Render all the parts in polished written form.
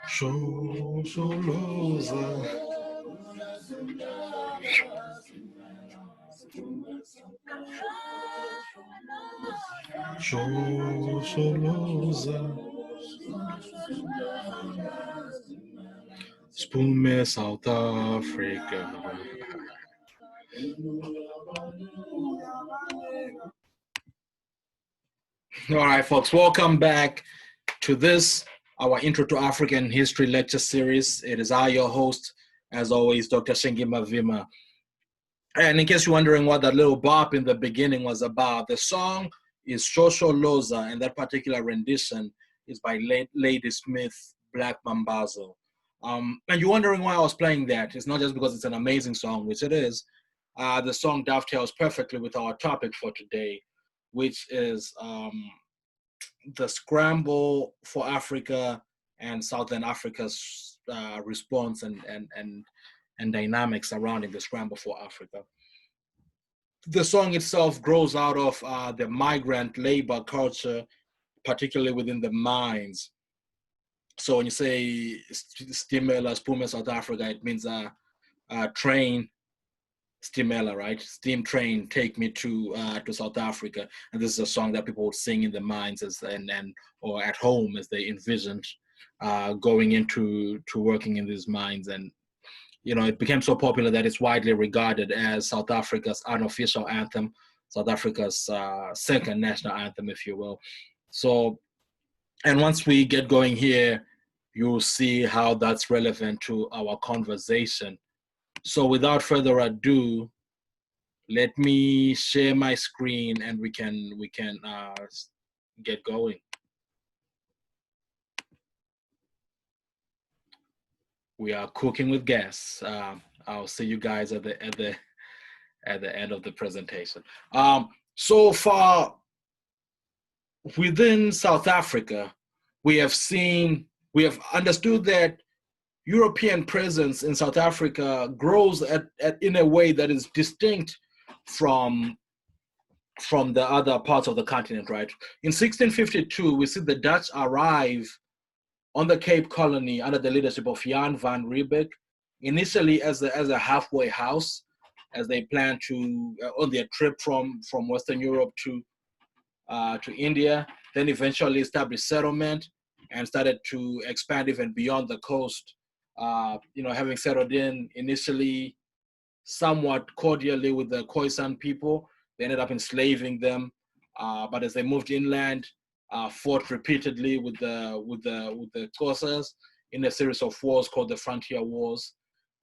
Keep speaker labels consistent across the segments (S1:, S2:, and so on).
S1: Shosholoza. Shosholoza. Spume South Africa. All right, folks, welcome back to this, our Intro to African History lecture series. It is I, your host, as always, Dr. Shengima Vima. And in case you're wondering what that little bop in the beginning was about, the song is Shosholoza, and that particular rendition is by Lady Smith, Black Mambazo. And you're wondering why I was playing that. It's not just because it's an amazing song, which it is. The song dovetails perfectly with our topic for today, which is the scramble for Africa and Southern Africa's response and dynamics surrounding the scramble for Africa. The song itself grows out of the migrant labor culture, particularly within the mines. So when you say Stimela, Spume South Africa, it means train, Stimela, right? Steam train, take me to South Africa. And this is a song that people would sing in the mines or at home as they envisioned going into working in these mines. And you know, it became so popular that it's widely regarded as South Africa's unofficial anthem, South Africa's second national anthem, if you will. So, and once we get going here, you'll see how that's relevant to our conversation. So without further ado, let me share my screen and we can get going. We are cooking with gas. I'll see you guys at the end of the presentation. So far within South Africa, we have understood that European presence in South Africa grows in a way that is distinct from the other parts of the continent, right? In 1652, we see the Dutch arrive on the Cape Colony under the leadership of Jan van Riebeeck, initially as a halfway house, as they planned to on their trip from Western Europe to India, then eventually established settlement and started to expand even beyond the coast. Having settled in initially somewhat cordially with the Khoisan people, they ended up enslaving them. But as they moved inland, fought repeatedly with the Xhosas in a series of wars called the Frontier Wars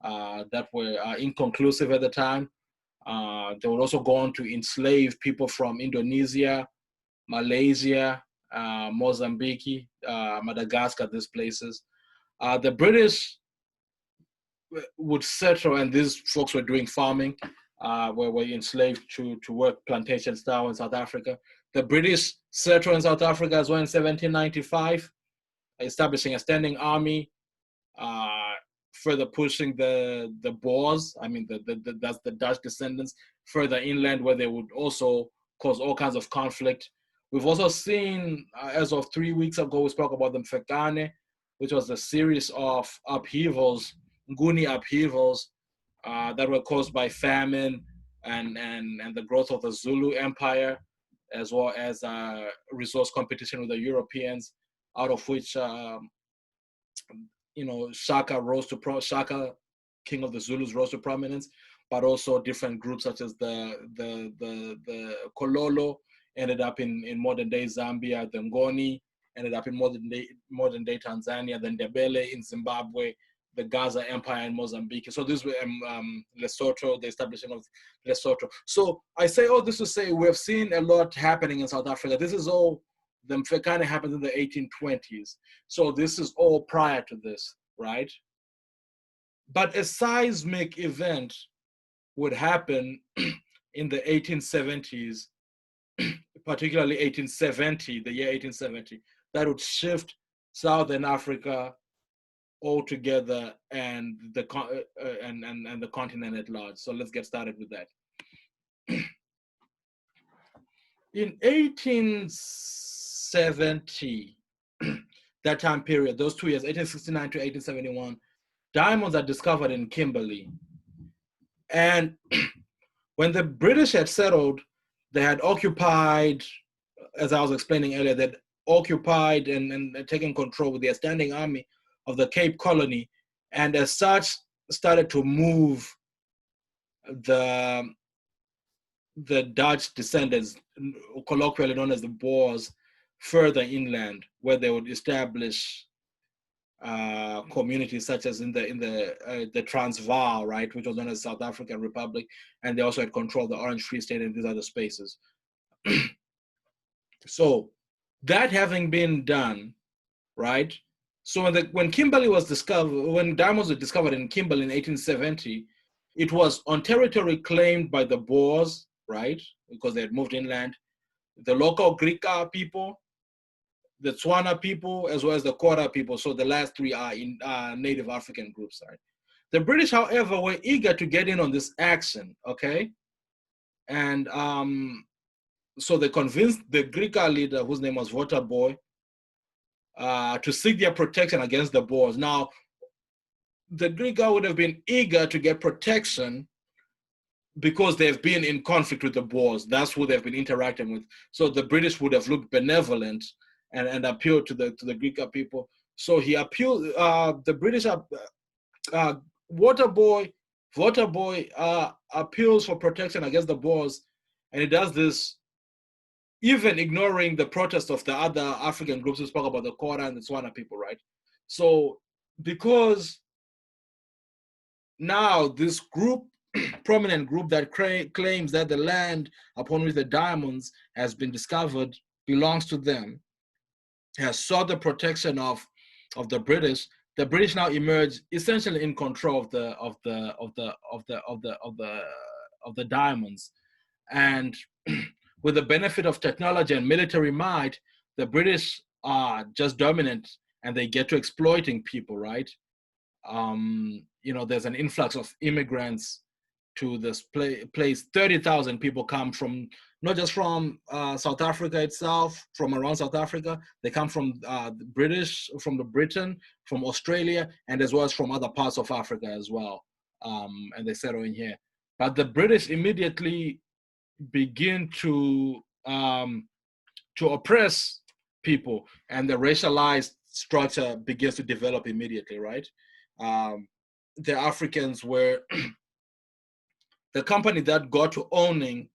S1: that were inconclusive at the time. They would also go on to enslave people from Indonesia, Malaysia, Mozambique, Madagascar, these places. The British would settle, and these folks were doing farming, were enslaved to work plantation style in South Africa. The British settled in South Africa as well in 1795, establishing a standing army, further pushing the Boers, that's the Dutch descendants, further inland where they would also cause all kinds of conflict. We've also seen, as of 3 weeks ago, we spoke about the Mfekane, which was a series of upheavals, Nguni upheavals, that were caused by famine and the growth of the Zulu Empire, as well as resource competition with the Europeans, out of which Shaka, king of the Zulus, rose to prominence, but also different groups such as the Kololo ended up in modern day Zambia, the Ngoni ended up in modern day Tanzania, the Ndebele in Zimbabwe, the Gaza Empire in Mozambique. So this was Lesotho, the establishment of Lesotho. So I say all this to say we have seen a lot happening in South Africa. This is all, the Mfekane happened in the 1820s. So this is all prior to this, right? But a seismic event would happen in the 1870s, particularly 1870, the year 1870, that would shift Southern Africa altogether and the continent at large. So let's get started with that. In 1870, that time period, those 2 years, 1869 to 1871, diamonds are discovered in Kimberley. And when the British had settled, they had occupied, as I was explaining earlier, that occupied and taken control with their standing army of the Cape Colony, and as such started to move the Dutch descendants, colloquially known as the Boers, further inland, where they would establish communities such as in the Transvaal, right, which was known as South African Republic, and they also had control of the Orange Free State and these other spaces. So that having been done, right? So when Kimberley was discovered, when diamonds were discovered in Kimberley in 1870, it was on territory claimed by the Boers, right? Because they had moved inland, the local Griqua people, the Tswana people, as well as the Kora people. So the last three are in native African groups, right? The British, however, were eager to get in on this action, okay? And so they convinced the Griqua leader, whose name was Waterboy, to seek their protection against the Boers. Now, the Griqua would have been eager to get protection because they've been in conflict with the Boers. That's who they've been interacting with. So the British would have looked benevolent and appealed to the Griqua people. So he appealed. The British Waterboy appeals for protection against the Boers, and he does this even ignoring the protest of the other African groups who spoke about the Kora and the Tswana people, right? So because now this group, prominent group that claims that the land upon which the diamonds has been discovered belongs to them, has sought the protection of the British. The British now emerge essentially in control of the diamonds, and with the benefit of technology and military might, the British are just dominant and they get to exploiting people, right? There's an influx of immigrants to this place. 30,000 people come from, not just from South Africa itself, from around South Africa. They come from Britain, from Australia, and as well as from other parts of Africa as well. And they settle in here. But the British immediately begin to oppress people, and the racialized structure begins to develop immediately, right? The Africans were the company that got to owning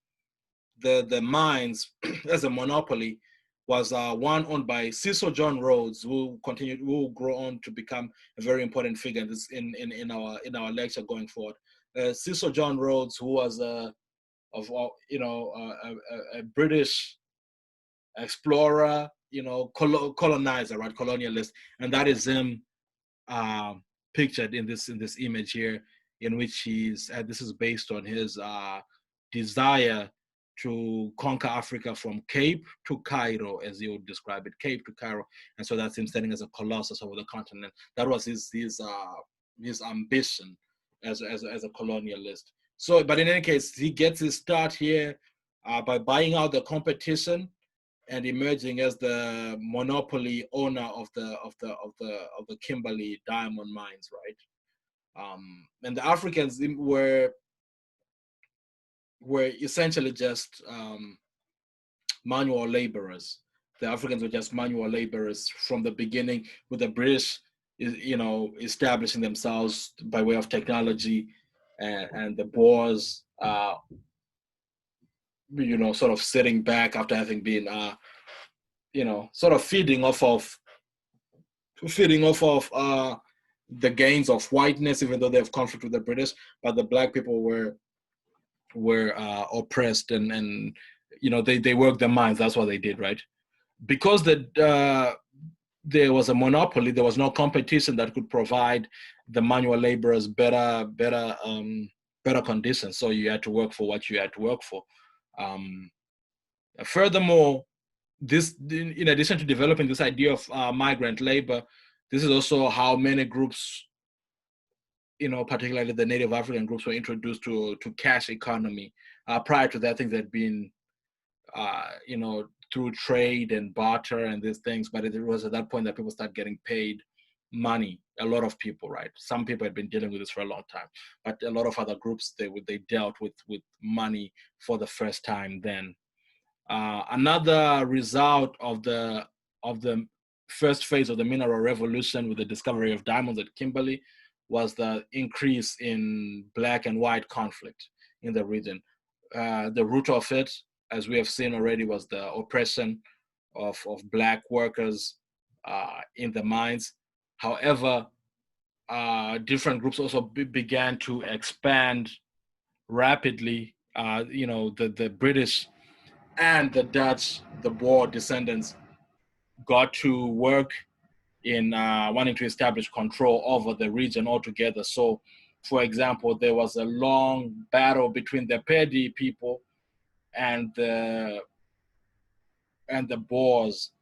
S1: the mines as a monopoly was one owned by Cecil John Rhodes, who grow on to become a very important figure in our lecture going forward. Cecil John Rhodes, who was a British explorer, colonizer, right, colonialist, and that is him pictured in this image here, in which this is based on his desire to conquer Africa from Cape to Cairo, as he would describe it, Cape to Cairo, and so that's him standing as a colossus over the continent. That was his ambition as a colonialist. So, but in any case, he gets his start here by buying out the competition and emerging as the monopoly owner of the Kimberley diamond mines, right? And the Africans were essentially just manual laborers. The Africans were just manual laborers from the beginning, with the British, establishing themselves by way of technology, and the Boers, sort of sitting back after having been, sort of feeding off of the gains of whiteness, even though they have conflict with the British. But the black people were oppressed, and they worked the mines. That's what they did, right? Because there was a monopoly, there was no competition that could provide the manual laborers better conditions. So you had to work for what you had to work for. Furthermore, this, in addition to developing this idea of migrant labor, this is also how many groups, particularly the Native African groups, were introduced to cash economy. Prior to that, things had been, through trade and barter and these things, but it was at that point that people started getting paid money. A lot of people, right? Some people had been dealing with this for a long time, but a lot of other groups, they dealt with money for the first time then. Another result of the first phase of the mineral revolution with the discovery of diamonds at Kimberley was the increase in black and white conflict in the region. The root of it, as we have seen already, was the oppression of black workers in the mines. However, different groups also began to expand rapidly. The British and the Dutch, the Boer descendants, got to work in wanting to establish control over the region altogether. So, for example, there was a long battle between the Pedi people and the Boers,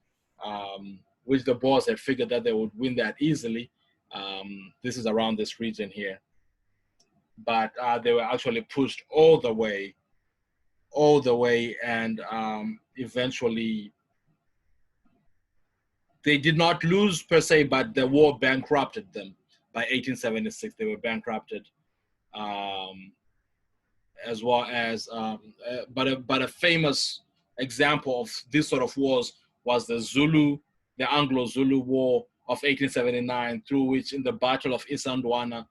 S1: which the Boers had figured that they would win that easily. This is around this region here. But they were actually pushed all the way, and eventually they did not lose per se, but the war bankrupted them. By 1876, they were bankrupted, as well as, but a famous example of this sort of wars was the Anglo-Zulu War of 1879, through which in the Battle of Isandlwana,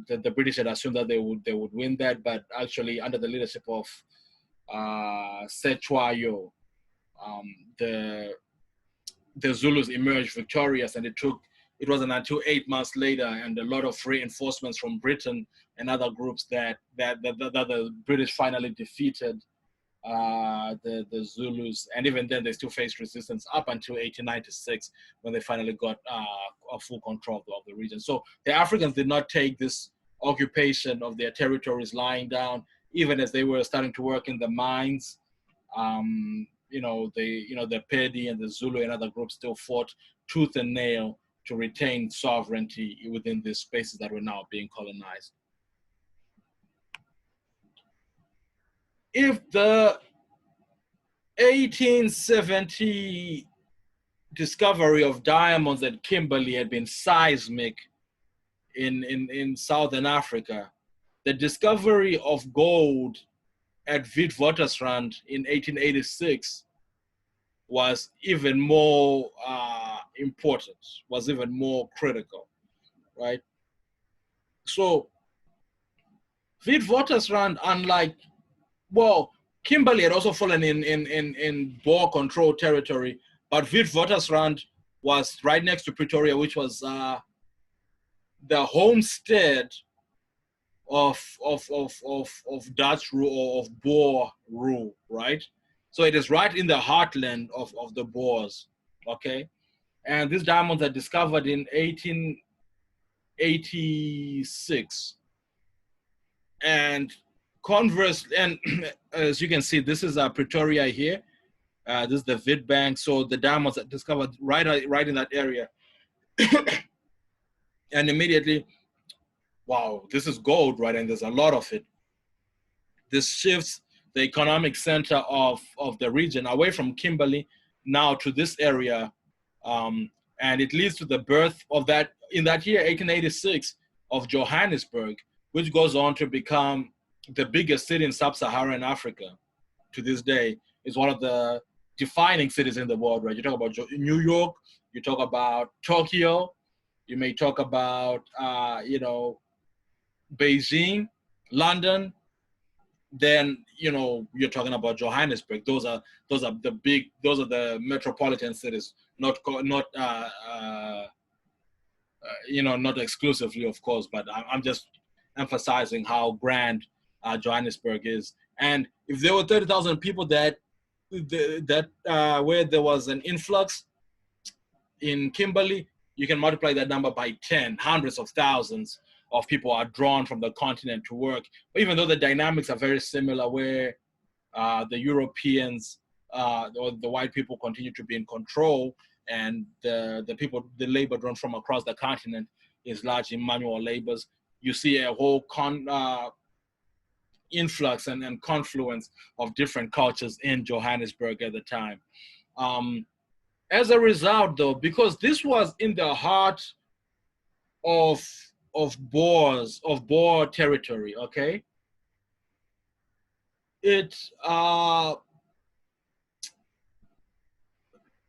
S1: the British had assumed that they would win that, but actually under the leadership of Setshwayo, the Zulus emerged victorious, and it wasn't until 8 months later and a lot of reinforcements from Britain and other groups that the British finally defeated the Zulus. And even then they still faced resistance up until 1896, when they finally got a full control of the region. So the Africans did not take this occupation of their territories lying down, even as they were starting to work in the mines. The Pedi and the Zulu and other groups still fought tooth and nail to retain sovereignty within these spaces that were now being colonized. If the 1870 discovery of diamonds at Kimberley had been seismic in Southern Africa, the discovery of gold at Witwatersrand in 1886 was even more important, was even more critical, right? So Witwatersrand, Kimberley had also fallen in Boer control territory, but Witwatersrand was right next to Pretoria, which was the homestead of Dutch rule or of Boer rule, right? So it is right in the heartland of the Boers, okay? And these diamonds are discovered in 1886. And as you can see, this is Pretoria here. This is the Witbank. So the diamonds are discovered right in that area. And immediately, wow, this is gold, right? And there's a lot of it. This shifts the economic center of the region away from Kimberley now to this area. And it leads to the birth of that, in that year, 1886, of Johannesburg, which goes on to become the biggest city in sub-Saharan Africa to this day. It's one of the defining cities in the world, right? You talk about New York, you talk about Tokyo, you may talk about, Beijing, London, then, you're talking about Johannesburg. Those are the metropolitan cities, not exclusively, of course, but I'm just emphasizing how grand Johannesburg is. And if there were 30,000 people that where there was an influx in Kimberley, you can multiply that number by 10. Hundreds of thousands of people are drawn from the continent to work. But even though the dynamics are very similar, where the Europeans or the white people continue to be in control, and the labor drawn from across the continent is largely manual labors, you see a whole influx and confluence of different cultures in Johannesburg at the time. As a result, though, because this was in the heart of Boer territory, okay, it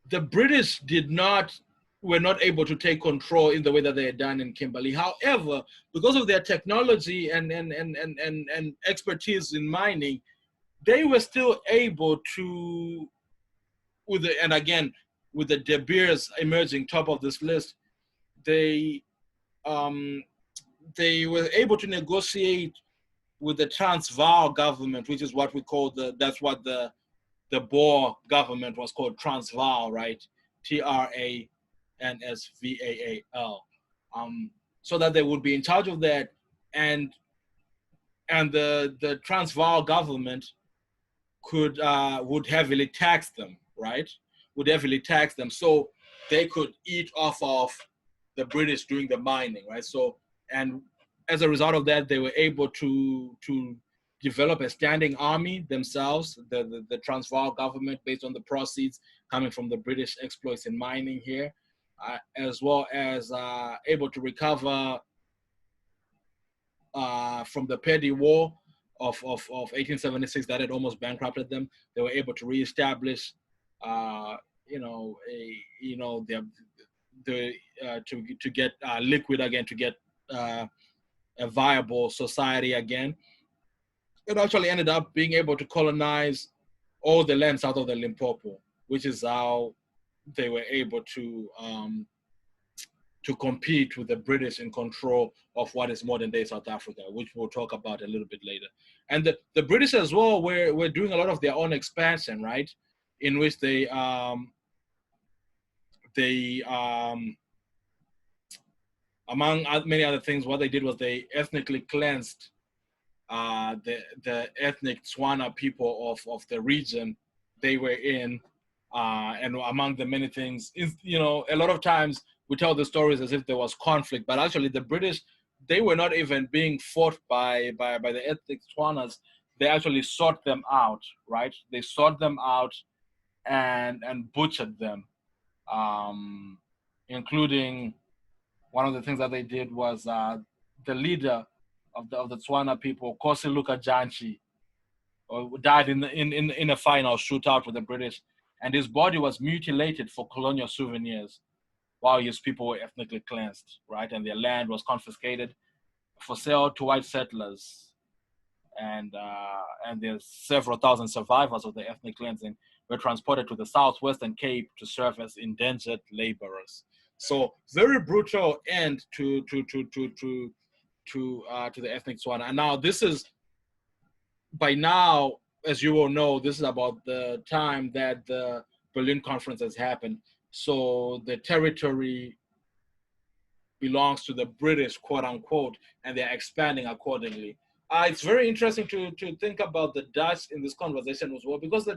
S1: the British were not able to take control in the way that they had done in Kimberley. However, because of their technology and expertise in mining, they were still able to, and again, with the De Beers emerging top of this list, they were able to negotiate with the Transvaal government, which is what we call that's what the Boer government was called, Transvaal, right? Transvaal, so that they would be in charge of that, and the Transvaal government would heavily tax them, right? Would heavily tax them, so they could eat off of the British doing the mining, right? So, and as a result of that, they were able to develop a standing army themselves, the Transvaal government, based on the proceeds coming from the British exploits in mining here, as well as able to recover from the Petty War of 1876 that had almost bankrupted them. They were able to reestablish, to get liquid again, to get a viable society again. It actually ended up being able to colonize all the land south of the Limpopo, which is how they were able to compete with the British in control of what is modern day South Africa, which we'll talk about a little bit later. And the British as well were doing a lot of their own expansion, right? In which they among many other things, what they did was they ethnically cleansed the ethnic Tswana people of the region they were in, and among the many things, a lot of times we tell the stories as if there was conflict, but actually the British, they were not even being fought by the ethnic Tswanas. They actually sought them out, right? They sought them out and butchered them, including one of the things that they did was the leader of the Tswana people, Kosi Luka Janchi, died in a final shootout with the British, and his body was mutilated for colonial souvenirs while his people were ethnically cleansed, right? And their land was confiscated for sale to white settlers. And there's several thousand survivors of the ethnic cleansing were transported to the Southwestern Cape to serve as indentured laborers. So very brutal end to the ethnic Tswana. And now this is, by now, as you all know, this is about the time that the Berlin Conference has happened. So the territory belongs to the British, quote unquote, and they're expanding accordingly. It's very interesting to think about the Dutch in this conversation as well, because the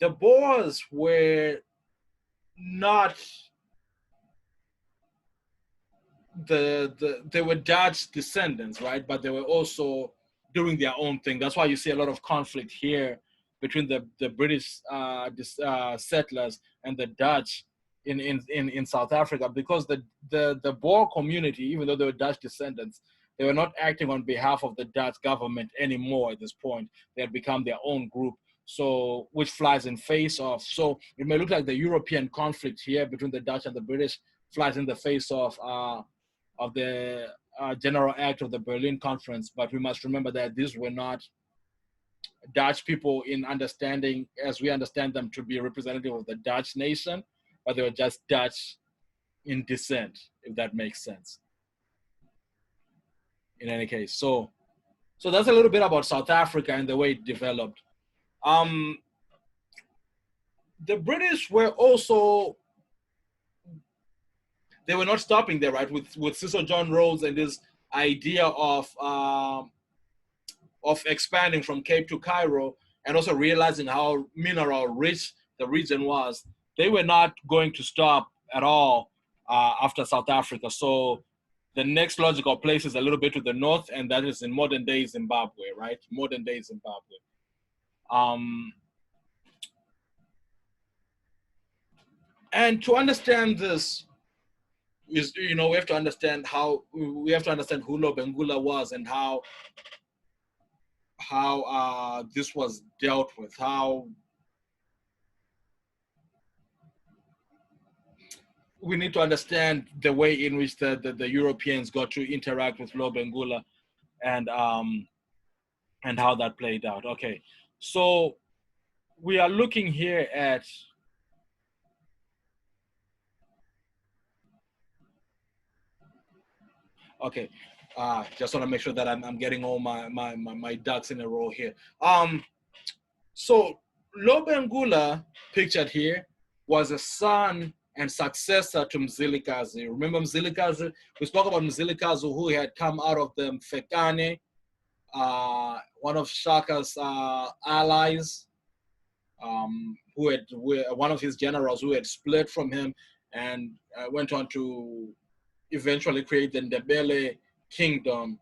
S1: Boers were not they were Dutch descendants, right? But they were also doing their own thing. That's why you see a lot of conflict here between the British settlers and the Dutch in South Africa, because the Boer community, even though they were Dutch descendants, they were not acting on behalf of the Dutch government anymore at this point. They had become their own group, so which flies in face of. So it may look like the European conflict here between the Dutch and the British flies in the face of the General Act of the Berlin Conference, but we must remember that these were not Dutch people in understanding, as we understand them, to be representative of the Dutch nation, but they were just Dutch in descent, if that makes sense. In any case, so that's a little bit about South Africa and the way it developed. The British were also, they were not stopping there, right? With Cecil John Rhodes and this idea of expanding from Cape to Cairo, and also realizing how mineral rich the region was, they were not going to stop at all after South Africa. So The next logical place is a little bit to the north, and that is in modern day Zimbabwe, right? Modern day Zimbabwe. And to understand this, is, you know, we have to understand who Lobengula was and how this was dealt with, how we need to understand the way in which the Europeans got to interact with Lobengula and how that played out. Okay, so we are looking here at okay. Just want to make sure that I'm getting all my ducks in a row here. So Lobengula, pictured here, was a son and successor to Mzilikazi. Remember Mzilikazi? We spoke about Mzilikazi, who had come out of the Mfekane, one of Shaka's allies, one of his generals who had split from him and went on to eventually create the Ndebele kingdom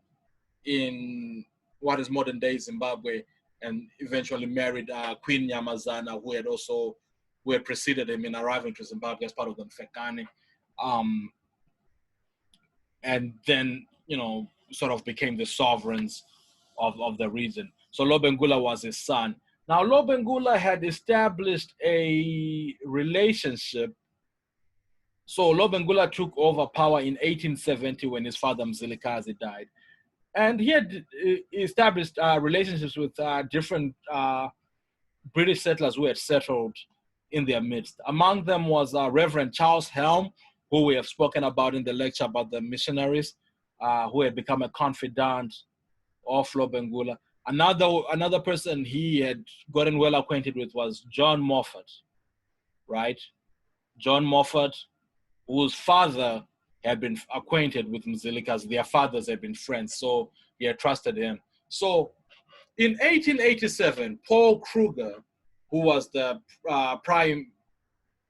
S1: in what is modern day Zimbabwe, and eventually married Queen Nyamazana, who had preceded him in arriving to Zimbabwe as part of the Mfekane, and then, you know, sort of became the sovereigns of the region. So Lobengula was his son. Now Lobengula had established a relationship. So Lobengula took over power in 1870 when his father Mzilikazi died. And he had established relationships with different British settlers who had settled in their midst. Among them was Reverend Charles Helm, who we have spoken about in the lecture about the missionaries, who had become a confidant of Lobengula. Another person he had gotten well acquainted with was John Moffat, right? John Moffat, whose father had been acquainted with Mzilikazi. Their fathers had been friends, so he had trusted him. So in 1887, Paul Kruger, who was the prime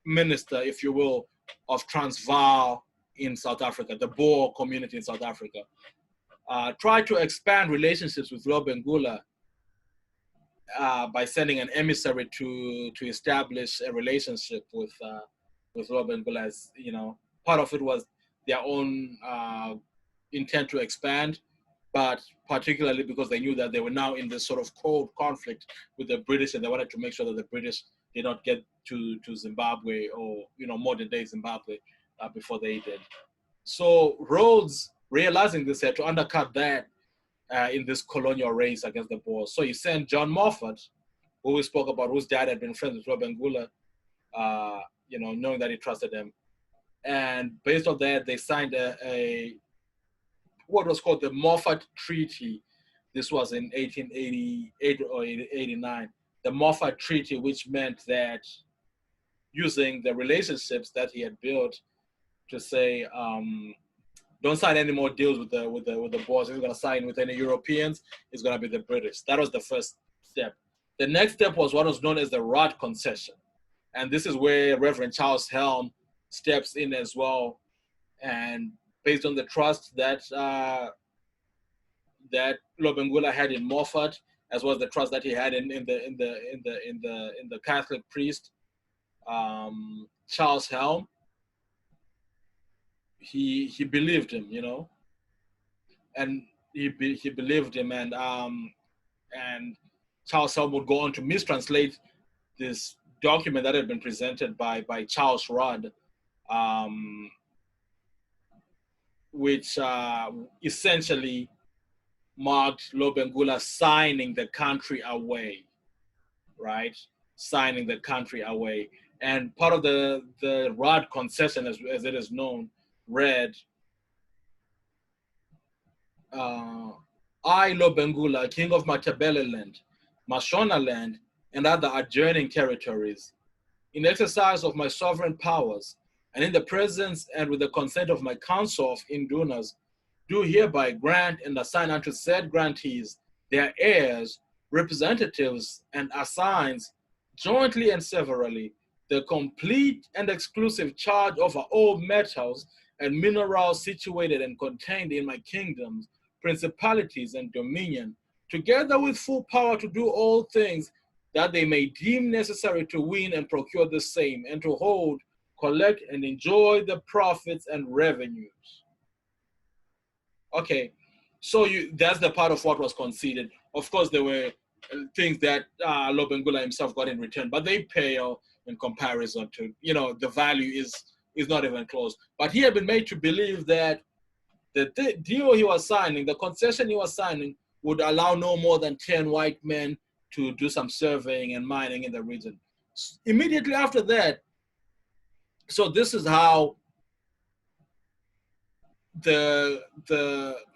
S1: minister, if you will, of Transvaal in South Africa, the Boer community in South Africa, tried to expand relationships with Lobengula by sending an emissary to establish a relationship with Lobengula. As you know, part of it was their own intent to expand, but particularly because they knew that they were now in this sort of cold conflict with the British, and they wanted to make sure that the British did not get to Zimbabwe, or, you know, modern day Zimbabwe, before they did. So Rhodes, realizing this, had to undercut that in this colonial race against the Boers. So he sent John Moffat, who we spoke about, whose dad had been friends with Lobengula, you know, knowing that he trusted him. And based on that, they signed what was called the Moffat Treaty. This was in 1888 or 89. The Moffat Treaty, which meant that using the relationships that he had built to say, don't sign any more deals with the Boers. If you're going to sign with any Europeans, it's going to be the British. That was the first step. The next step was what was known as the Rod Concession. And this is where Reverend Charles Helm steps in as well. And based on the trust that that Lobengula had in Moffat, as well as the trust that he had in the Catholic priest, Charles Helm, he believed him, you know, and he believed him, and Charles Helm would go on to mistranslate this document that had been presented by Charles Rod, which essentially marked Lobengula signing the country away, right? Signing the country away. And part of the Rod Concession, as it is known, read, I, Lobengula, king of Matabeleland, Mashonaland, and other adjoining territories, in exercise of my sovereign powers, and in the presence and with the consent of my council of Indunas, do hereby grant and assign unto said grantees, their heirs, representatives, and assigns, jointly and severally, the complete and exclusive charge over all metals and minerals situated and contained in my kingdoms, principalities and dominion, together with full power to do all things that they may deem necessary to win and procure the same, and to hold, collect, and enjoy the profits and revenues. Okay, so that's the part of what was conceded. Of course, there were things that Lobengula himself got in return, but they pale in comparison to, the value is not even close. But he had been made to believe that the deal he was signing, the concession he was signing, would allow no more than 10 white men to do some surveying and mining in the region. Immediately after that, so this is how the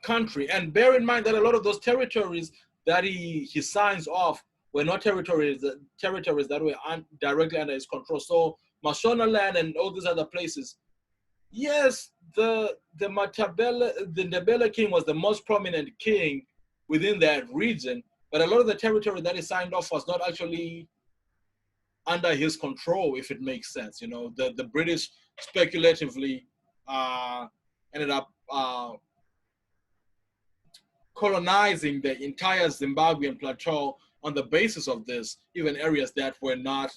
S1: country, and bear in mind that a lot of those territories that he signs off were not territories that were directly under his control. So Mashonaland and all these other places, yes, the Ndebele king was the most prominent king within that region, but a lot of the territory that he signed off was not actually under his control, if it makes sense. The British speculatively ended up colonizing the entire Zimbabwean plateau on the basis of this, even areas that were not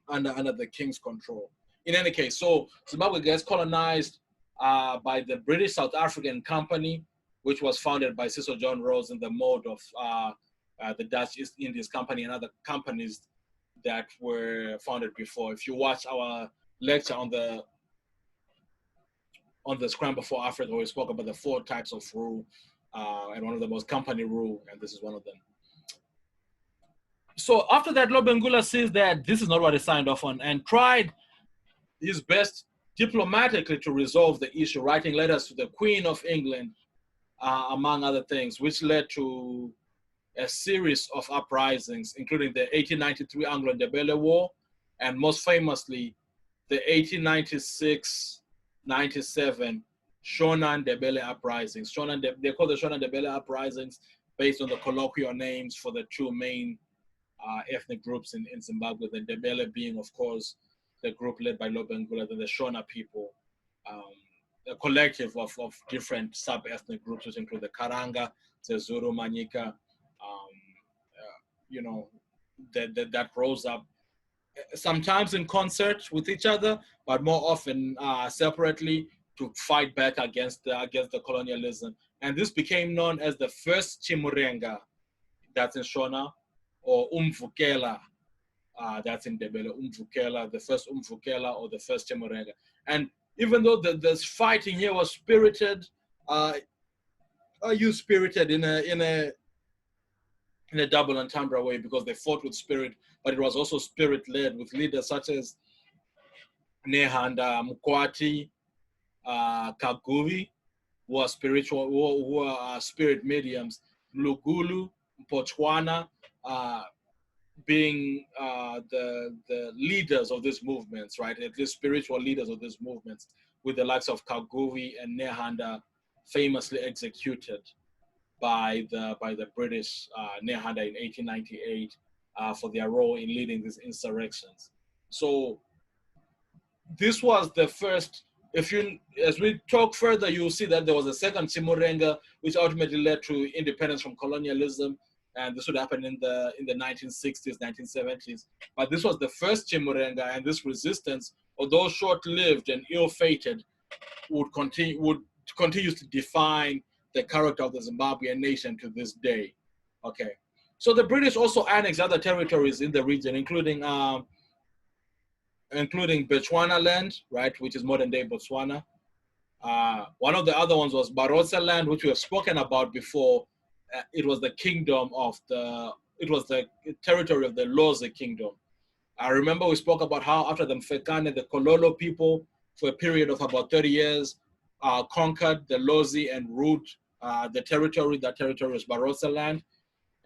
S1: under the king's control. In any case, so Zimbabwe gets colonized by the British South African Company, which was founded by Cecil John Rhodes in the mode of the Dutch East Indies Company and other companies that were founded before. If you watch our lecture on the Scramble for Africa, we spoke about the 4 types of rule, and one of them was company rule, and this is one of them. So after that, Lobengula sees that this is not what he signed off on, and tried his best diplomatically to resolve the issue, writing letters to the Queen of England, among other things, which led to a series of uprisings, including the 1893 Anglo-Ndebele War, and most famously, the 1896-97 Shona-Ndebele uprisings. They call the Shona-Ndebele uprisings based on the colloquial names for the 2 main ethnic groups in Zimbabwe, the Ndebele being, of course, the group led by Lobengula, then the Shona people, a collective of different sub-ethnic groups, which include the Karanga, the Zulu, Manyika, that rose up sometimes in concert with each other, but more often separately to fight back against the colonialism. And this became known as the first Chimurenga, that's in Shona, or Umvukela, that's in Ndebele, Umvukela, the first Umvukela or the first Chimurenga. And even though this fighting here was spirited, used spirited in a double entendre way, because they fought with spirit, but it was also spirit-led with leaders such as Nehanda Mukwati, Kaguvi, who are spirit mediums, Mlugulu, Mpochwana, being the leaders of these movements, right? At least spiritual leaders of these movements, with the likes of Kaguvi and Nehanda famously executed by the British Nehanda in 1898 for their role in leading these insurrections. So this was the first. As we talk further, you'll see that there was a second Chimurenga, which ultimately led to independence from colonialism, and this would happen in the 1960s, 1970s. But this was the first Chimurenga, and this resistance, although short-lived and ill-fated, would continue to define the character of the Zimbabwean nation to this day. Okay, so the British also annexed other territories in the region, including Bechuana land, right, which is modern-day Botswana. One of the other ones was Barotse land, which we have spoken about before. It was the territory of the Lozi kingdom. I remember we spoke about how after the Mfekane, the Kololo people, for a period of about 30 years, conquered the Lozi and ruled the territory. That territory was Barotse land.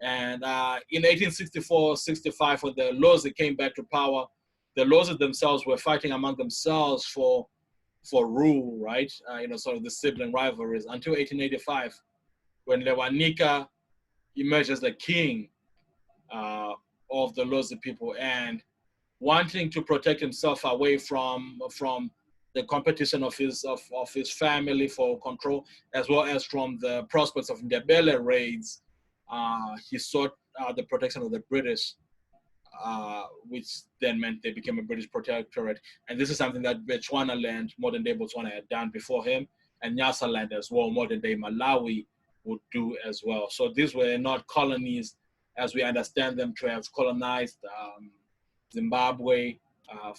S1: And in 1864-65, when the Lozi came back to power, the Lozi themselves were fighting among themselves for rule, right? Sort of the sibling rivalries, until 1885, when Lewanika emerged as the king of the Lozi people, and wanting to protect himself away from the competition of his family for control, as well as from the prospects of Ndebele raids. He sought the protection of the British, which then meant they became a British protectorate. And this is something that Bechuanaland, modern-day Botswana, had done before him, and Nyasaland as well, modern-day Malawi, would do as well. So these were not colonies as we understand them to have colonized Zimbabwe,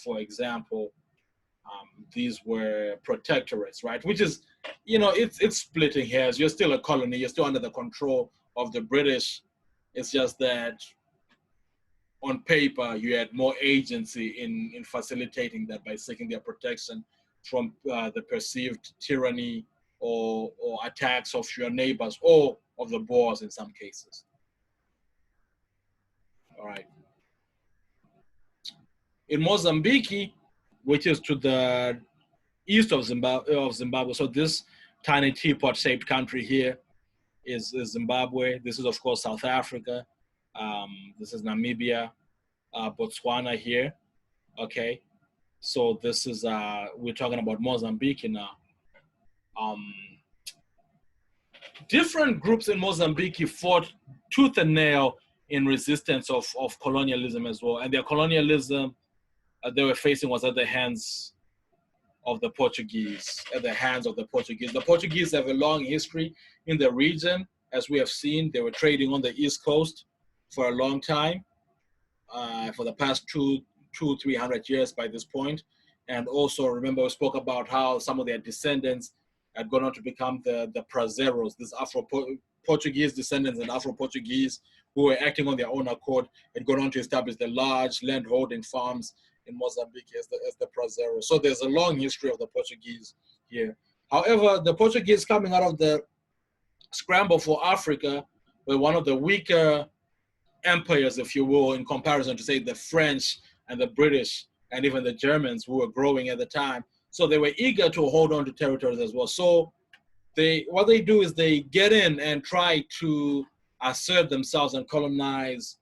S1: for example. These were protectorates, right? Which is, it's splitting hairs. You're still a colony. You're still under the control of the British. It's just that on paper, you had more agency in facilitating that by seeking their protection from the perceived tyranny or attacks of your neighbors or of the Boers in some cases. All right. In Mozambique, which is to the east of Zimbabwe, so this tiny teapot-shaped country here is Zimbabwe. This is, of course, South Africa. This is Namibia, Botswana here. Okay, so this is we're talking about Mozambique now. Different groups in Mozambique fought tooth and nail in resistance of colonialism as well, and their colonialism they were facing was at the hands of the Portuguese, at the hands of the Portuguese. The Portuguese have a long history in the region. As we have seen, they were trading on the East Coast for a long time, for the past 300 years by this point. And also, remember, we spoke about how some of their descendants had gone on to become the Prazeros, these Afro-Portuguese descendants and Afro-Portuguese who were acting on their own accord, had gone on to establish the large land-holding farms in Mozambique as the Prazeros. So there's a long history of the Portuguese here. However, the Portuguese coming out of the scramble for Africa were one of the weaker empires, if you will, in comparison to, say, the French and the British and even the Germans who were growing at the time. So they were eager to hold on to territories as well. So what they do is they get in and try to assert themselves and colonize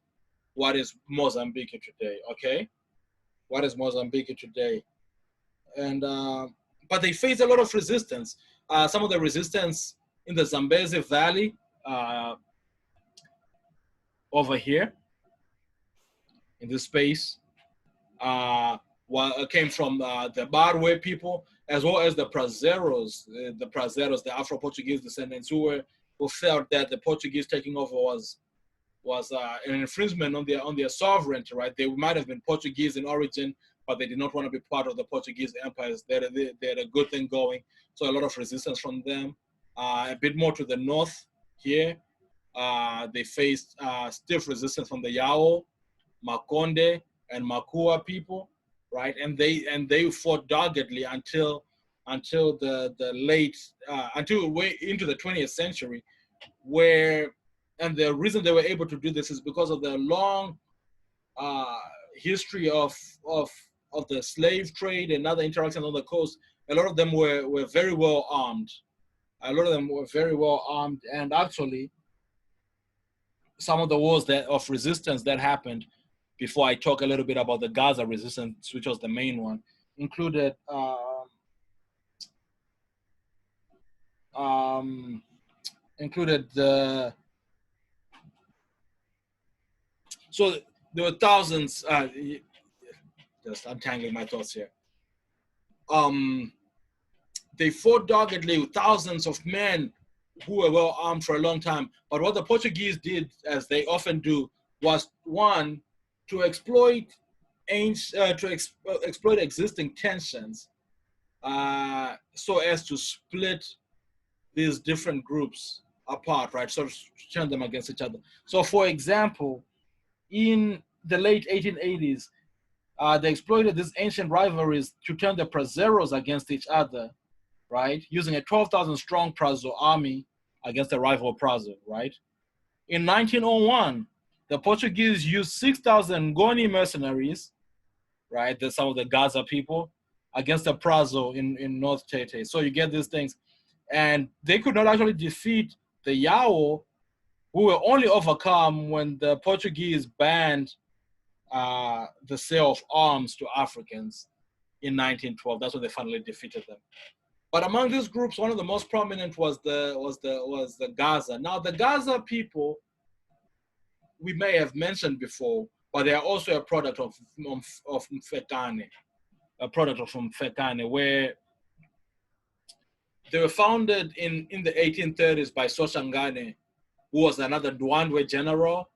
S1: what is Mozambique today, okay? What is Mozambique today? And but they face a lot of resistance. Some of the resistance in the Zambezi Valley over here in this space came from the Barwe people, as well as the Prazeros, the Afro-Portuguese descendants who felt that the Portuguese taking over was an infringement on their sovereignty, right? They might have been Portuguese in origin, but they did not want to be part of the Portuguese empires. They had a good thing going, so a lot of resistance from them. A bit more to the north here, they faced stiff resistance from the Yao, Makonde, and Makua people, right? And they fought doggedly until the late until way into the 20th century, and the reason they were able to do this is because of the long history of the slave trade and other interactions on the coast. A lot of them were very well armed. And actually, some of the wars of resistance that happened, before I talk a little bit about the Gaza resistance, which was the main one, included so there were thousands. Just untangling my thoughts here. They fought doggedly with thousands of men who were well armed for a long time. But what the Portuguese did, as they often do, was one, to exploit existing tensions, so as to split these different groups apart, right? So to turn them against each other. So, for example, in the late 1880s, they exploited these ancient rivalries to turn the Prazeros against each other, right? Using a 12,000 strong Prazo army against a rival Prazo, right? In 1901, the Portuguese used 6,000 Ngoni mercenaries, right? That's some of the Gaza people, against the Prazo in North Tete. So you get these things. And they could not actually defeat the Yao, who were only overcome when the Portuguese banned the sale of arms to Africans in 1912. That's when they finally defeated them. But among these groups, one of the most prominent was the Gaza. Now the Gaza people, we may have mentioned before, but they are also a product of Mfekane, a product of Mfekane, where they were founded in the 1830s by Soshangane, who was another Ndwandwe general,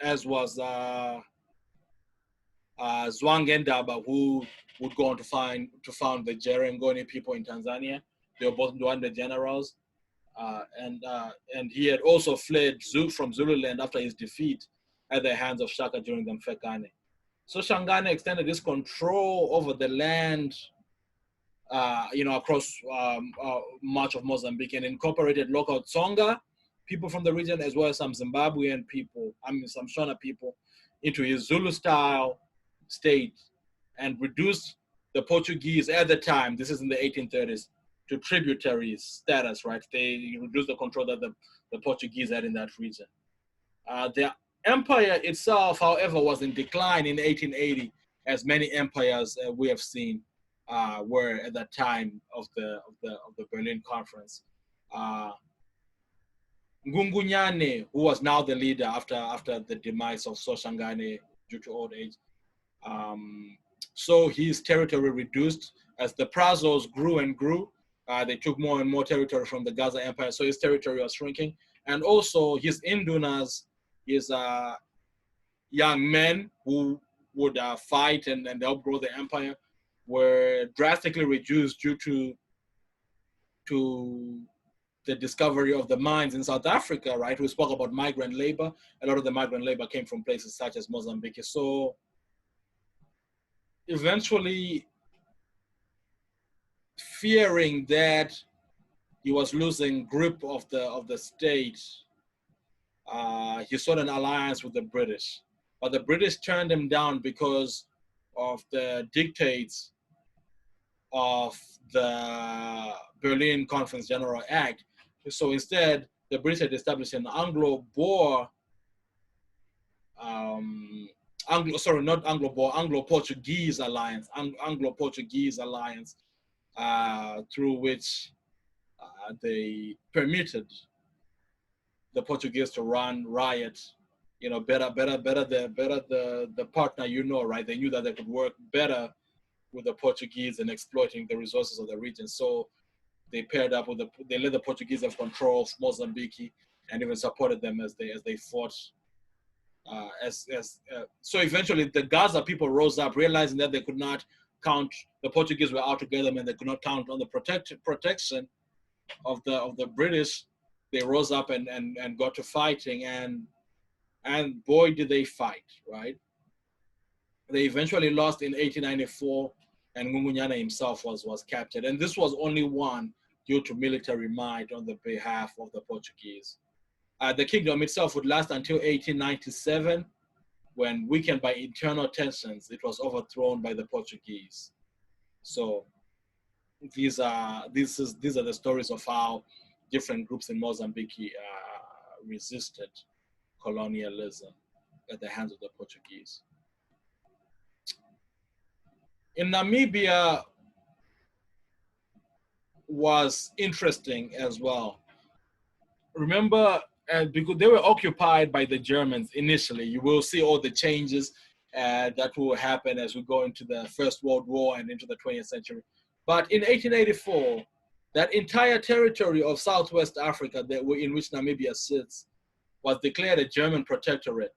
S1: as was Zwangendaba, who would go on to found the Jerengoni people in Tanzania. They were both Ndwandwe generals, and he had also fled from Zululand after his defeat at the hands of Shaka during the Mfekane. So Shangane extended his control over the land, across much of Mozambique, and incorporated local Tsonga people from the region, as well as some Zimbabwean people, some Shona people, into his Zulu-style state, and reduced the Portuguese at the time, this is in the 1830s, to tributary status, right? They reduced the control that the Portuguese had in that region. The empire itself, however, was in decline in 1880, as many empires we have seen were at that time of the Berlin Conference. Ngungunyane, who was now the leader after the demise of Soshangane due to old age, so his territory reduced as the Prazos grew and grew. They took more and more territory from the Gaza Empire, so his territory was shrinking. And also his Indunas, his young men who would fight and help grow the empire, were drastically reduced due to the discovery of the mines in South Africa, right? We spoke about migrant labor. A lot of the migrant labor came from places such as Mozambique. So eventually, fearing that he was losing grip of the state, he sought an alliance with the British. But the British turned him down because of the dictates of the Berlin Conference General Act. So instead, the British had established an Anglo-Boer, Anglo-Portuguese Alliance, Anglo-Portuguese Alliance, through which they permitted the Portuguese to run riot. Better the partner, right? They knew that they could work better with the Portuguese in exploiting the resources of the region. So they paired up with they let the Portuguese have control of Mozambique, and even supported them as they fought. So eventually the Gaza people rose up, realizing that they could not count, the Portuguese were out to get them, and they could not count on the protection of the British. They rose up and got to fighting, and boy did they fight, right? They eventually lost in 1894, and Ngunguyana himself was captured. And this was only won due to military might on the behalf of the Portuguese. The kingdom itself would last until 1897, when, weakened by internal tensions, it was overthrown by the Portuguese. So these are the stories of how different groups in Mozambique resisted colonialism at the hands of the Portuguese. In Namibia was interesting as well. Remember, because they were occupied by the Germans initially. You will see all the changes that will happen as we go into the First World War and into the 20th century. But in 1884, that entire territory of Southwest Africa in which Namibia sits was declared a German protectorate.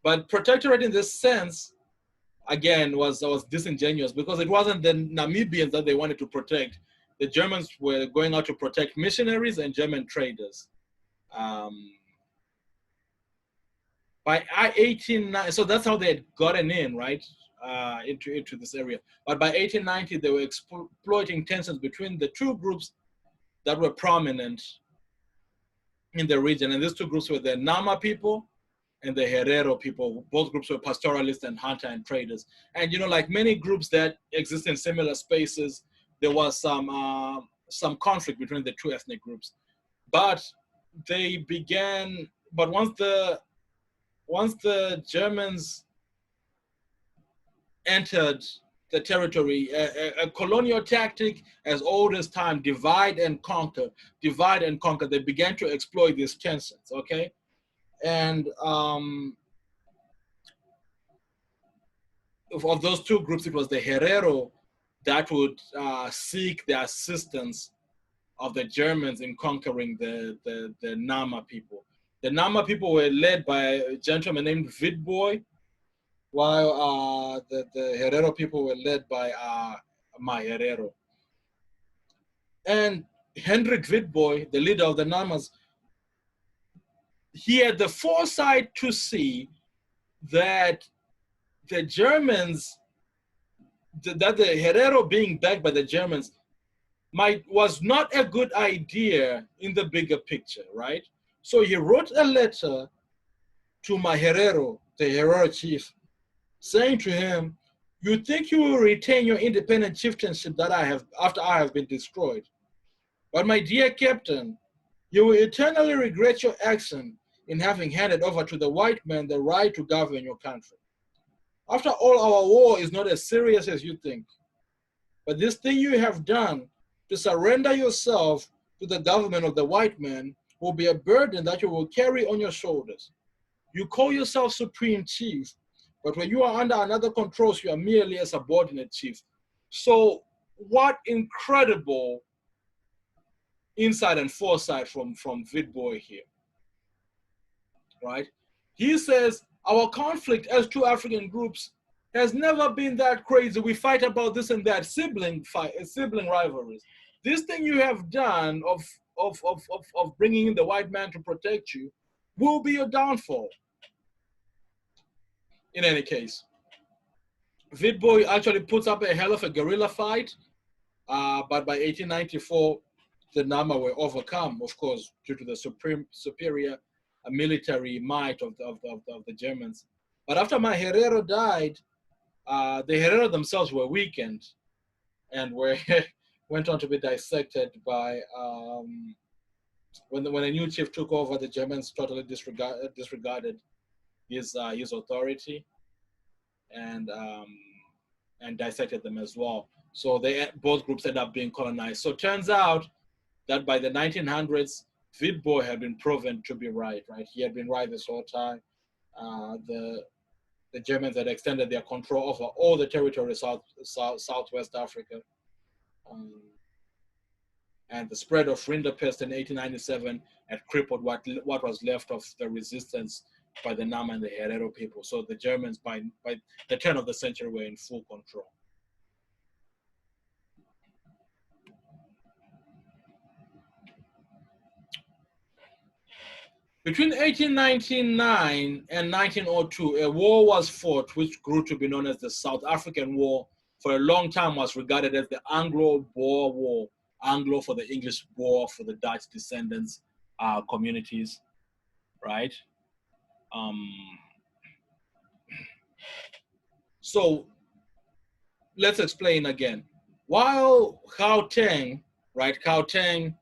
S1: But protectorate in this sense, again, was disingenuous, because it wasn't the Namibians that they wanted to protect. The Germans were going out to protect missionaries and German traders. By 1890, so that's how they had gotten in, right, into this area. But by 1890, they were exploiting tensions between the two groups that were prominent in the region. And these two groups were the Nama people and the Herero people. Both groups were pastoralists and hunter and traders. And, like many groups that exist in similar spaces, there was some conflict between the two ethnic groups. But once the Germans entered the territory, a colonial tactic as old as time, divide and conquer, divide and conquer. They began to exploit these tensions, okay? And of those two groups, it was the Herero that would seek the assistance of the Germans in conquering the Nama people. The Nama people were led by a gentleman named Witbooi, while the Herero people were led by Herero. And Hendrik Witbooi, the leader of the Namas, he had the foresight to see that the Germans, that the Herero being backed by the Germans was not a good idea in the bigger picture, right? So he wrote a letter to my Herero, the Herero chief, saying to him, "You think you will retain your independent chieftainship that I have after I have been destroyed. But my dear captain, you will eternally regret your action in having handed over to the white man the right to govern your country. After all, our war is not as serious as you think. But this thing you have done to surrender yourself to the government of the white man will be a burden that you will carry on your shoulders. You call yourself supreme chief, but when you are under another control, you are merely a subordinate chief." So what incredible insight and foresight from Witbooi here, right? He says, our conflict as two African groups has never been that crazy. We fight about this and that, sibling rivalries. This thing you have done of bringing in the white man to protect you will be your downfall. In any case, Witbooi actually puts up a hell of a guerrilla fight, but by 1894, the Nama were overcome, of course, due to the superior military might of the Germans. But after my Herero died, the Herero themselves were weakened and went on to be dissected by, when a new chief took over, the Germans totally disregarded his authority and dissected them as well. So both groups ended up being colonized. So it turns out that by the 1900s, Witbooi had been proven to be right? He had been right this whole time. The Germans had extended their control over all the territory Southwest Africa. And the spread of Rinderpest in 1897 had crippled what was left of the resistance by the Nama and the Herero people. So the Germans, by the turn of the century, were in full control. Between 1899 and 1902, a war was fought which grew to be known as the South African War. For a long time was regarded as the Anglo-Boer War. Anglo for the English, Boer for the Dutch descendants communities, right? So let's explain again. While Gauteng, right? Gauteng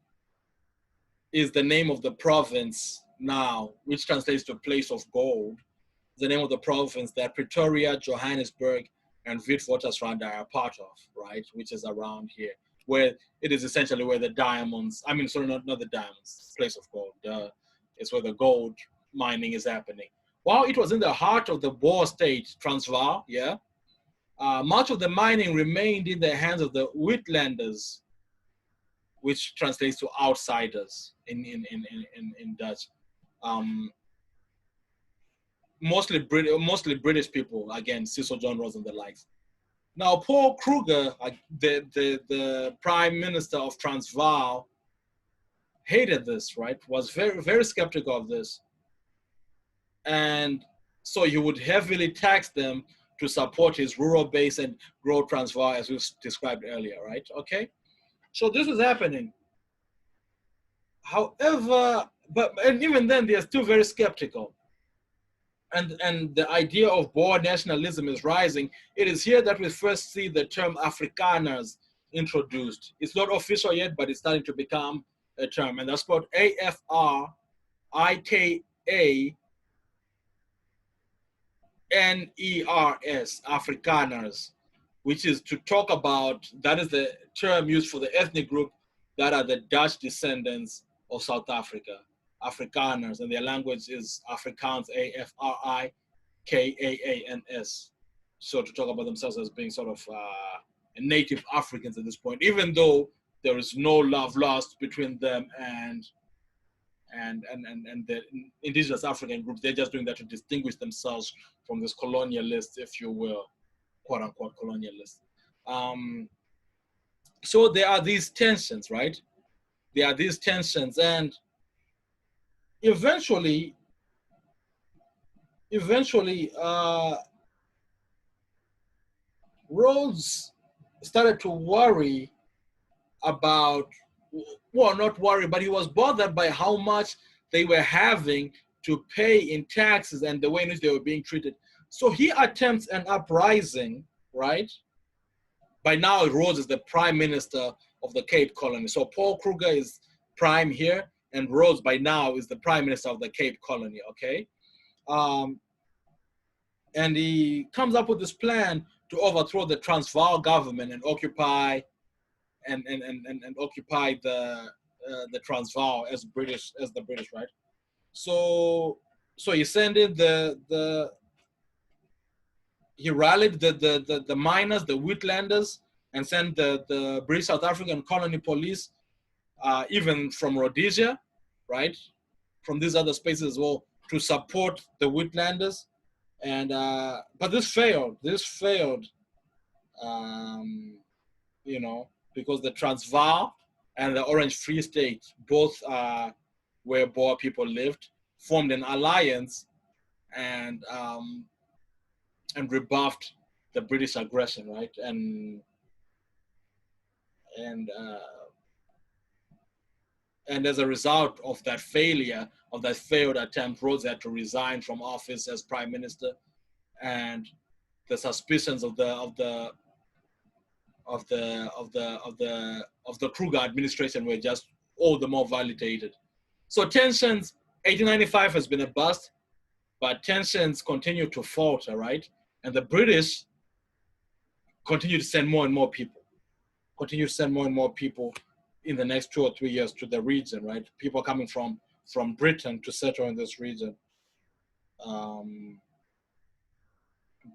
S1: is the name of the province now, which translates to place of gold, the name of the province that Pretoria, Johannesburg, and Witwatersrand are a part of, right? Which is around here, where it is essentially where the diamonds, not the diamonds, place of gold, it's where the gold mining is happening. While it was in the heart of the Boer state, Transvaal, yeah, much of the mining remained in the hands of the Uitlanders, which translates to outsiders in Dutch. Mostly British people, again, Cecil John Ross and the likes. Now, Paul Kruger, the Prime Minister of Transvaal, hated this, right? Was very, very skeptical of this. And so he would heavily tax them to support his rural base and grow Transvaal, as we've described earlier, right? Okay? So this is happening. However, and even then, they're still very skeptical. And the idea of Boer nationalism is rising. It is here that we first see the term Afrikaners introduced. It's not official yet, but it's starting to become a term. And that's spelled NERS, Afrikaners, which is to talk about, that is the term used for the ethnic group that are the Dutch descendants of South Africa, Afrikaners, and their language is Afrikaans, AFRIKAANS. So to talk about themselves as being sort of native Africans at this point, even though there is no love lost between them and the indigenous African groups. They're just doing that to distinguish themselves from this colonialist, if you will, quote unquote colonialist. So there are these tensions, right? There are these tensions, and eventually, Rhodes started to worry about, well, not worry, but he was bothered by how much they were having to pay in taxes and the way in which they were being treated. So he attempts an uprising, right? By now, Rhodes is the prime minister of the Cape Colony. So Paul Kruger is prime here, and Rhodes by now is the prime minister of the Cape Colony, okay? And he comes up with this plan to overthrow the Transvaal government and occupy occupy the Transvaal as the British, right? So he sent in he rallied the miners, the Witlanders, and sent the British South African colony police, even from Rhodesia, right, from these other spaces as well, to support the Witlanders. And but this failed. You know, because the Transvaal and the Orange Free State, both where Boer people lived, formed an alliance and rebuffed the British aggression, right? And as a result of that failure, of that failed attempt, Rhodes had to resign from office as prime minister, and the suspicions of the Kruger administration were just all the more validated. So tensions, 1895 has been a bust, but tensions continue to falter, right? And the British continue to send more and more people, in the next 2 or 3 years to the region, right? People coming from Britain to settle in this region.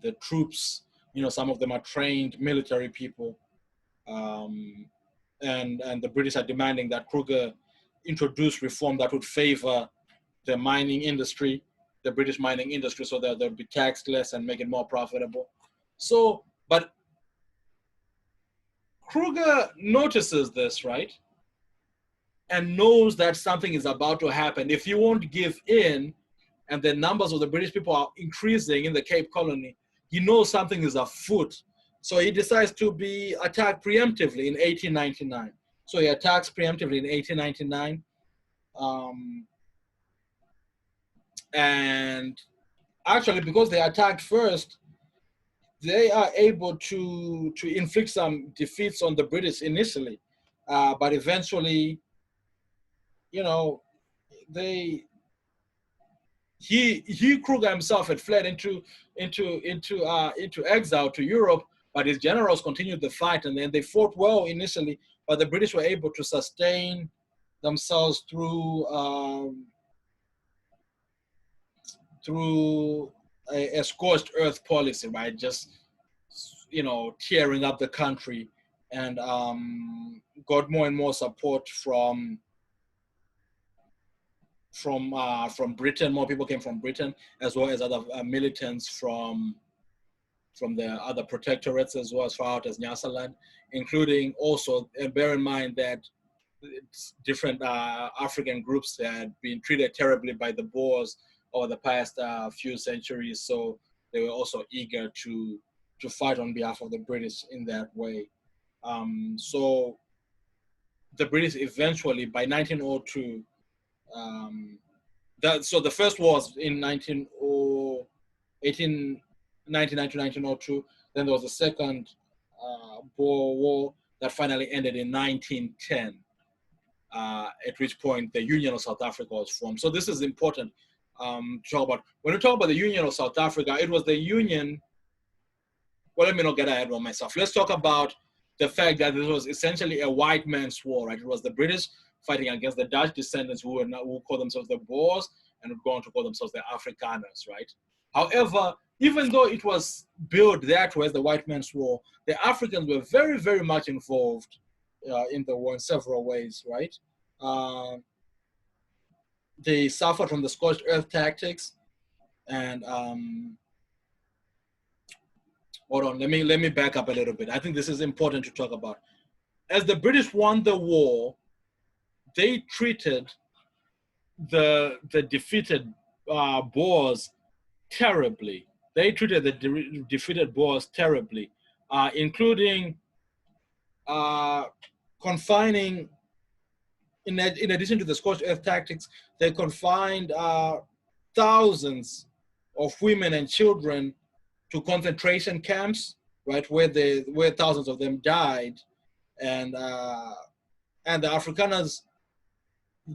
S1: The troops, you know, some of them are trained military people, and the British are demanding that Kruger introduce reform that would favor the mining industry, the British mining industry, so that they'll be taxed less and make it more profitable. So, but Kruger notices this, right? And knows that something is about to happen. If you won't give in, and the numbers of the British people are increasing in the Cape Colony, he knows something is afoot. So he decides to be attacked preemptively in 1899. So he attacks preemptively in 1899. And actually, because they attacked first, they are able to inflict some defeats on the British initially. But eventually, you know, Kruger himself had fled into exile to Europe, but his generals continued the fight, and then they fought well initially, but the British were able to sustain themselves through a scorched earth policy, right? Just, you know, tearing up the country, and got more and more support from Britain. More people came from Britain, as well as other militants from the other protectorates, as well as far out as Nyasaland, including also, and bear in mind that different African groups had been treated terribly by the Boers over the past few centuries, so they were also eager to fight on behalf of the British in that way. So the British eventually, by 1902, so the first war was in 1999 to 1902. Then there was a second Boer War that finally ended in 1910, at which point the Union of South Africa was formed. So this is important. talk about. When we talk about the Union of South Africa, it was the Union. Well, let me not get ahead of myself. Let's talk about the fact that this was essentially a white man's war, right? It was the British fighting against the Dutch descendants who call themselves the Boers and would go on to call themselves the Afrikaners, right? However, even though it was built that way as the white man's war, the Africans were very, very much involved in the war in several ways, right? They suffered from the scorched earth tactics, and hold on, let me back up a little bit. I think this is important to talk about. As the British won the war, they treated the defeated Boers terribly. They treated the defeated Boers terribly, including confining, in addition to the scorched earth tactics, they confined thousands of women and children to concentration camps, right, where thousands of them died, and the Afrikaners,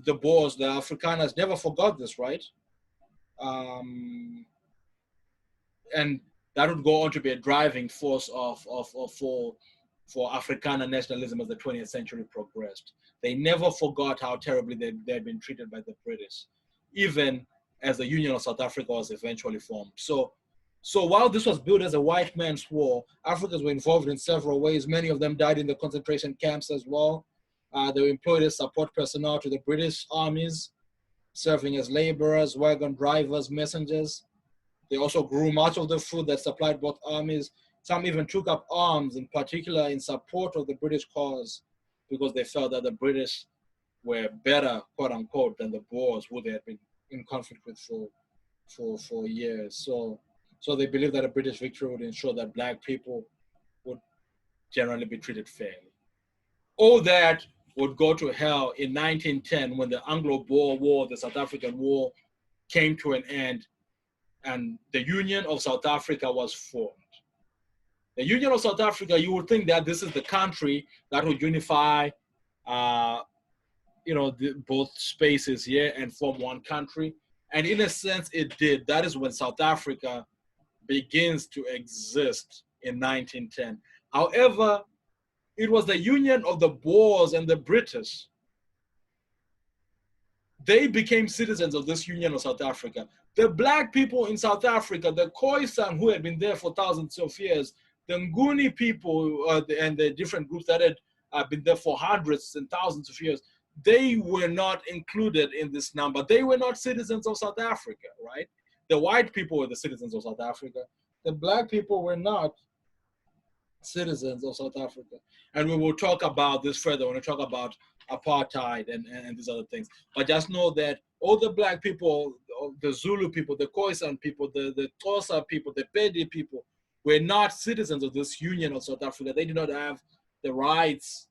S1: the Boers, the Afrikaners never forgot this, right? And that would go on to be a driving force for Afrikaner nationalism as the 20th century progressed. They never forgot how terribly they had been treated by the British, even as the Union of South Africa was eventually formed. So while this was built as a white man's war, Africans were involved in several ways. Many of them died in the concentration camps as well. They were employed as support personnel to the British armies, serving as laborers, wagon drivers, messengers. They also grew much of the food that supplied both armies. Some even took up arms, in particular in support of the British cause, because they felt that the British were better, quote unquote, than the Boers, who they had been in conflict with for years. So they believed that a British victory would ensure that black people would generally be treated fairly. All that would go to hell in 1910 when the Anglo-Boer War, the South African War, came to an end, and the Union of South Africa was formed. The Union of South Africa, you would think that this is the country that would unify, both spaces here and form one country. And in a sense, it did. That is when South Africa begins to exist in 1910. However, it was the union of the Boers and the British. They became citizens of this Union of South Africa. The black people in South Africa, the Khoisan who had been there for thousands of years, the Nguni people and the different groups that had been there for hundreds and thousands of years, they were not included in this number. They were not citizens of South Africa, right? The white people were the citizens of South Africa. The black people were not citizens of South Africa. And we will talk about this further when we talk about apartheid and these other things. But just know that all the black people, the Zulu people, the Khoisan people, the Xhosa people, the Pedi people, were not citizens of this Union of South Africa. They did not have the rights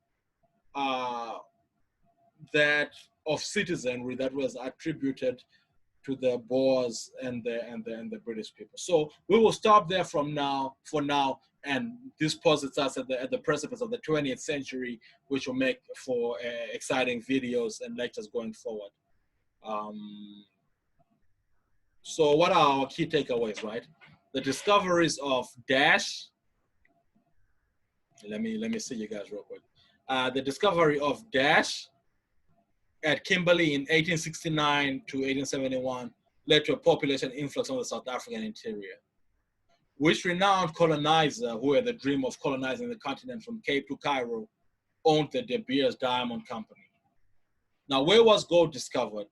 S1: that of citizenry that was attributed to the Boers and the British people. So we will stop there for now, and this posits us at the precipice of the 20th century, which will make for exciting videos and lectures going forward. So what are our key takeaways, right? The discoveries of Dash. Let me see you guys real quick. The discovery of Dash at Kimberley in 1869 to 1871 led to a population influx on the South African interior, which renowned colonizer who had the dream of colonizing the continent from Cape to Cairo owned the De Beers Diamond Company. Now, where was gold discovered?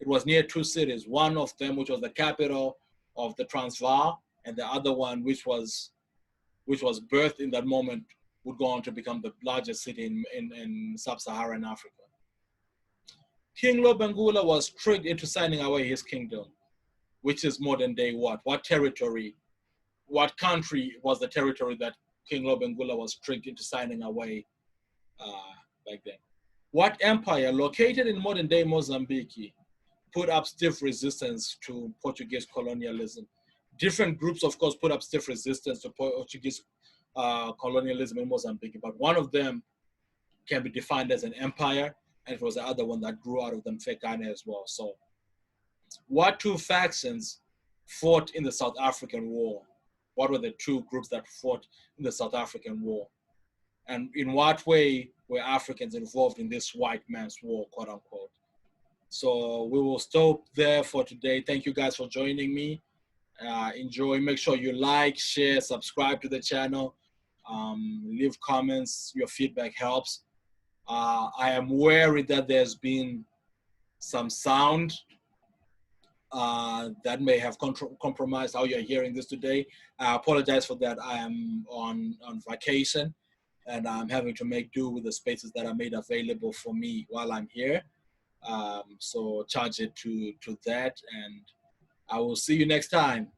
S1: It was near two cities, one of them which was the capital of the Transvaal, and the other one which was birthed in that moment would go on to become the largest city in sub-Saharan Africa. King Lobengula was tricked into signing away his kingdom, which is modern day what? What territory, what country was the territory that King Lobengula was tricked into signing away back then? What empire located in modern day Mozambique put up stiff resistance to Portuguese colonialism? Different groups, of course, put up stiff resistance to Portuguese colonialism in Mozambique, but one of them can be defined as an empire, and it was the other one that grew out of them, Afrikaners as well. So what two factions fought in the South African War? What were the two groups that fought in the South African War? And in what way were Africans involved in this white man's war, quote unquote? So we will stop there for today. Thank you guys for joining me. Enjoy. Make sure you like, share, subscribe to the channel. Leave comments. Your feedback helps. I am wary that there's been some sound that may have compromised how you're hearing this today. I apologize for that. I am on vacation, and I'm having to make do with the spaces that are made available for me while I'm here. So charge it to that, and I will see you next time.